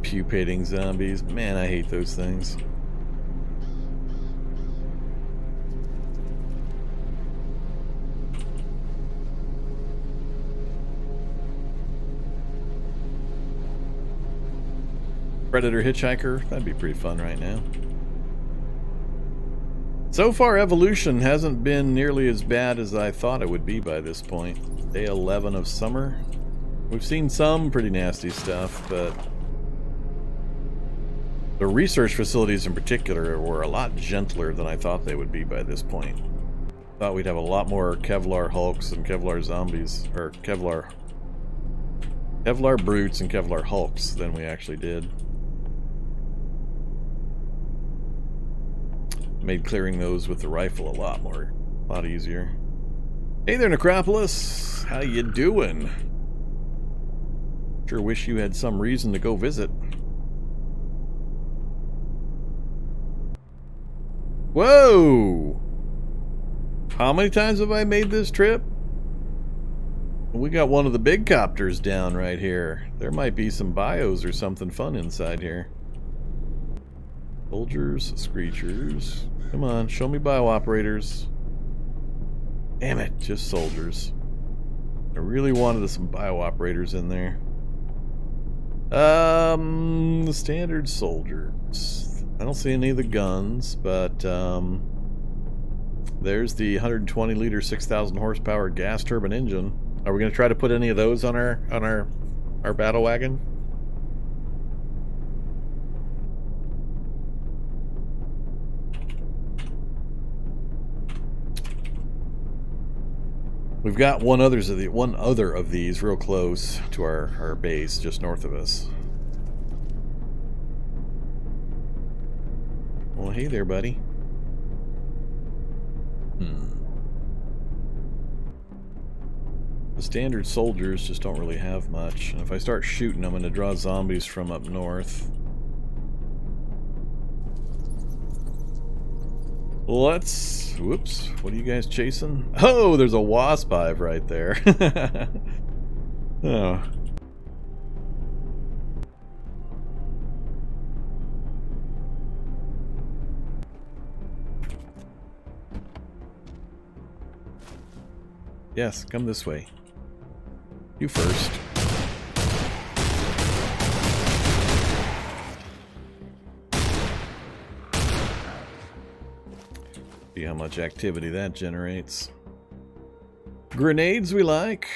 Pupating zombies. Man, I hate those things. Predator Hitchhiker. That'd be pretty fun right now. So far, evolution hasn't been nearly as bad as I thought it would be by this point. Day 11 of summer. We've seen some pretty nasty stuff, but the research facilities in particular were a lot gentler than I thought they would be by this point. Thought we'd have a lot more Kevlar Hulks and Kevlar Zombies, or Kevlar Brutes and Kevlar Hulks than we actually did. Made clearing those with the rifle a lot easier. Hey there, Necropolis. How you doing? Sure wish you had some reason to go visit. Whoa! How many times have I made this trip? We got one of the big copters down right here. There might be some bios or something fun inside here. Soldiers, screechers. Come on, show me bio operators. Damn it, just soldiers. I really wanted some bio operators in there. The standard soldiers. I don't see any of the guns, but there's the 120 liter 6,000 horsepower gas turbine engine. Are we going to try to put any of those on our battle wagon? We've got one other of these real close to our base, just north of us. Well, hey there, buddy. The standard soldiers just don't really have much. And if I start shooting, I'm going to draw zombies from up north. Let's... Whoops. What are you guys chasing? Oh, there's a wasp hive right there. Oh. Yes, come this way. You first. See how much activity that generates. Grenades we like.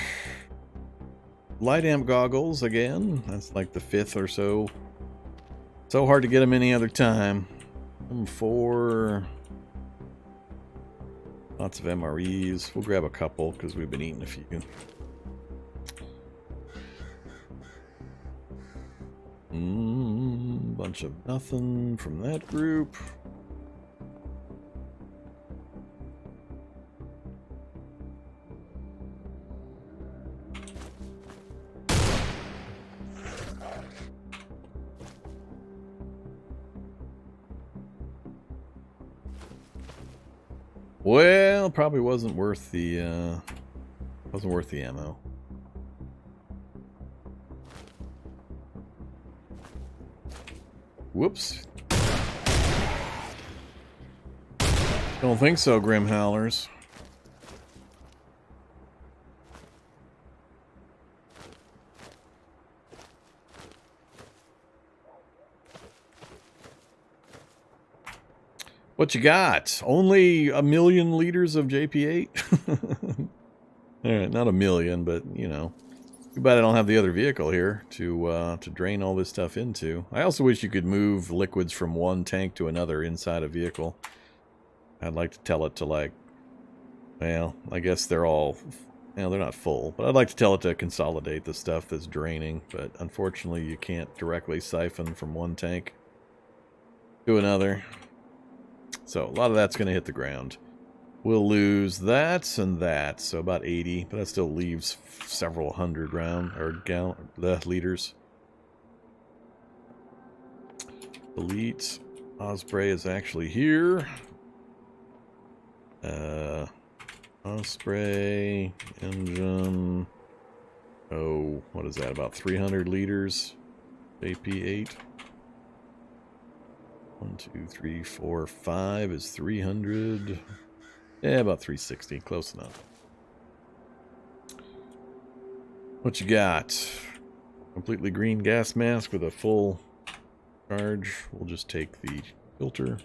Light amp goggles again. That's like the 5th or so. So hard to get them any other time. 4. Lots of MREs. We'll grab a couple because we've been eating a few. Bunch of nothing from that group. Well, probably wasn't worth the ammo. Whoops. Don't think so, Grim Howlers. What you got? Only 1,000,000 liters of JP8? Alright, not 1,000,000, but, you know. Too bad I don't have the other vehicle here to drain all this stuff into. I also wish you could move liquids from one tank to another inside a vehicle. I'd like to tell it to, like, well, I guess they're all, they're not full, but I'd like to tell it to consolidate the stuff that's draining, but unfortunately you can't directly siphon from one tank to another. So a lot of that's going to hit the ground. We'll lose that and that, so about 80, but that still leaves several hundred liters. Elite Osprey is actually here. Osprey engine. Oh, what is that? About 300 liters. AP8. 1, 2, 3, 4, 5 is 300. Yeah, about 360. Close enough. What you got? Completely green gas mask with a full charge. We'll just take the filter.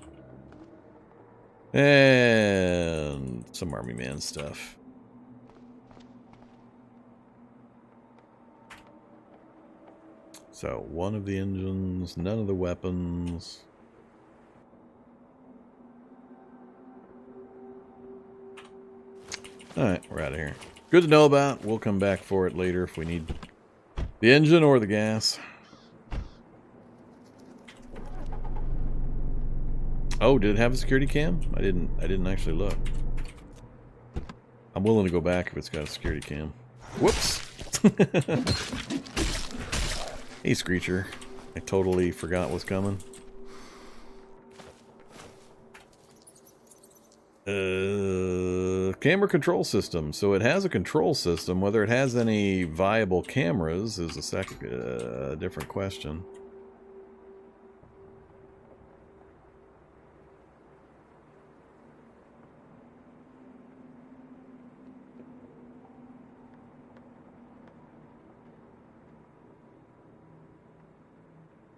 And some Army Man stuff. So, one of the engines, none of the weapons. Alright, we're out of here. Good to know about. We'll come back for it later if we need the engine or the gas. Oh, did it have a security cam? I didn't actually look. I'm willing to go back if it's got a security cam. Whoops. Hey, Screecher. I totally forgot what's coming. Camera control system. So it has a control system. Whether it has any viable cameras is a different question.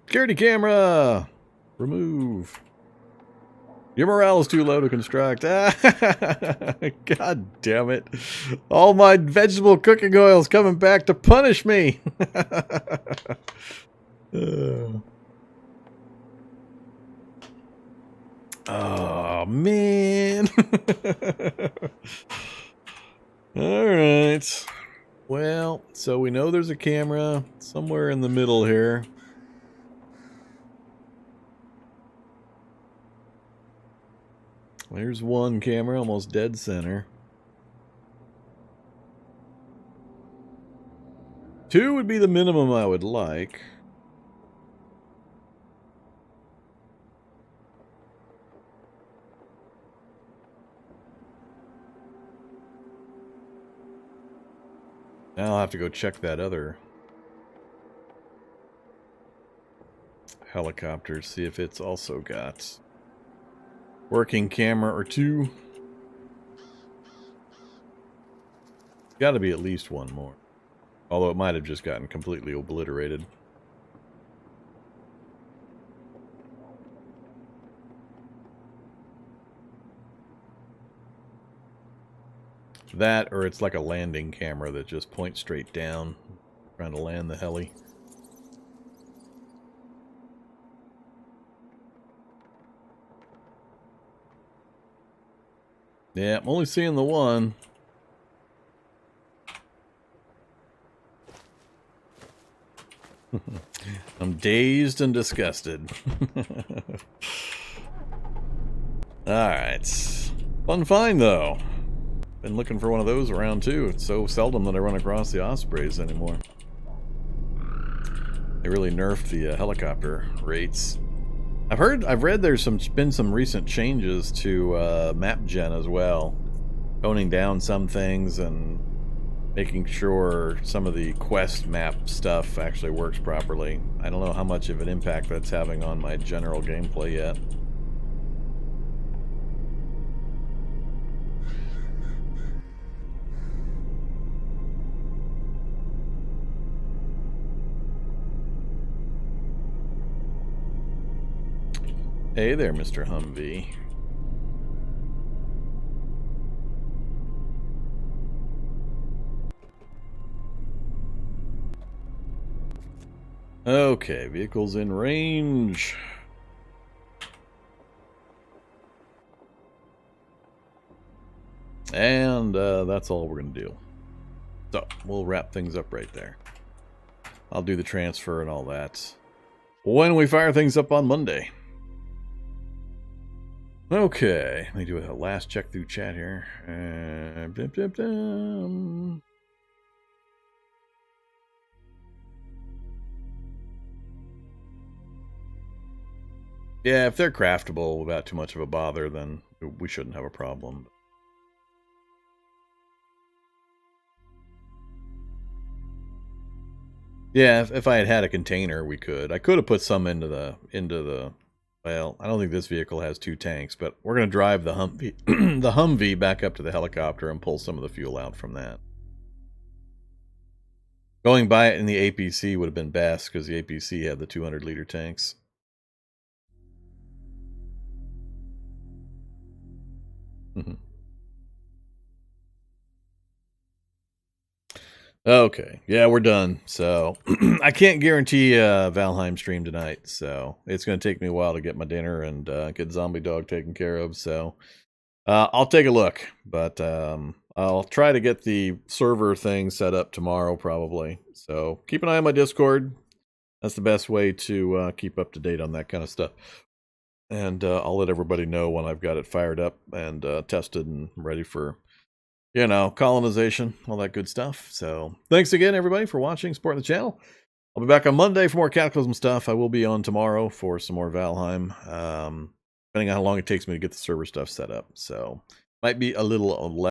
Security camera! Remove. Your morale is too low to construct. God damn it. All my vegetable cooking oil is coming back to punish me. Oh, man. Alright. Well, so we know there's a camera somewhere in the middle here. There's one camera, almost dead center. 2 would be the minimum I would like. Now I'll have to go check that other helicopter, see if it's also got working camera or 2. Got to be at least one more. Although it might have just gotten completely obliterated. That, or it's like a landing camera that just points straight down, trying to land the heli. Yeah, I'm only seeing the one. I'm dazed and disgusted. Alright. Fun find, though. Been looking for one of those around, too. It's so seldom that I run across the Ospreys anymore. They really nerfed the helicopter rates. I've read there's been some recent changes to map gen as well, toning down some things and making sure some of the quest map stuff actually works properly. I don't know how much of an impact that's having on my general gameplay yet. Hey there, Mr. Humvee. Okay, vehicles in range. And that's all we're going to do. So we'll wrap things up right there. I'll do the transfer and all that when we fire things up on Monday. Okay, let me do a last check through chat here. Yeah, if they're craftable without too much of a bother, then we shouldn't have a problem. Yeah, if I had had a container, we could. I could have put some into the. Well, I don't think this vehicle has 2 tanks, but we're going to drive the Humvee, the Humvee back up to the helicopter and pull some of the fuel out from that. Going by it in the APC would have been best because the APC had the 200-liter tanks. Okay, yeah, we're done. So I can't guarantee a Valheim stream tonight, so it's going to take me a while to get my dinner and get Zombie Dog taken care of. So I'll take a look, but I'll try to get the server thing set up tomorrow probably. So keep an eye on my Discord. That's the best way to keep up to date on that kind of stuff. And I'll let everybody know when I've got it fired up and tested and ready for, you know, colonization, all that good stuff. So thanks again, everybody, for watching, supporting the channel. I'll be back on Monday for more Cataclysm stuff. I will be on tomorrow for some more Valheim, depending on how long it takes me to get the server stuff set up. So might be a little less.